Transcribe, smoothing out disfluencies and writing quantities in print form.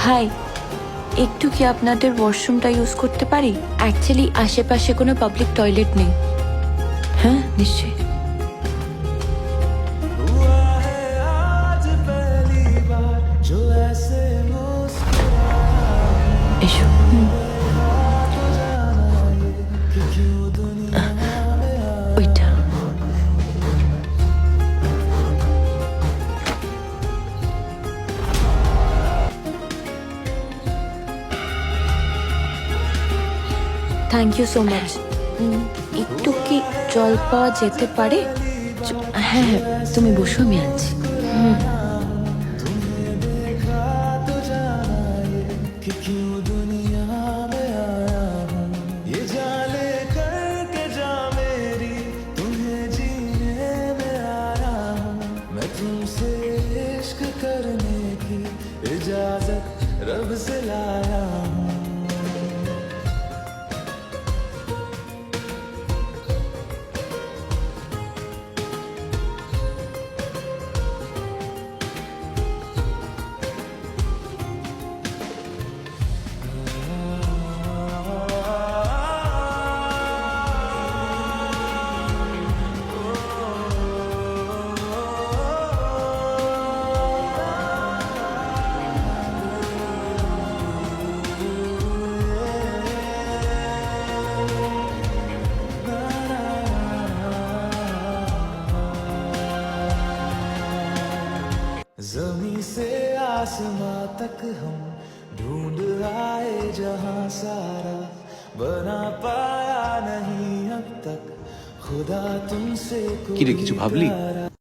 High, একটু কি আপনাদের ওয়াশরুমটা ইউজ করতে পারি? অ্যাকচুয়ালি আশেপাশে কোনো পাবলিক টয়লেট নেই। হ্যাঁ, নিশ্চয়ই। এসো। ওইটা। Thank you so much. একটু কি জল পাওয়া যেতে পারে? হ্যাঁ হ্যাঁ, তুমি বসো, আমি আনছি। इजाजत रब से लाया हूँ। ज़मीं से आसमां तक हम ढूंढ आए जहां सारा बना पाया नहीं अब तक खुदा तुमसे কি রে, কিছু ভাবলি?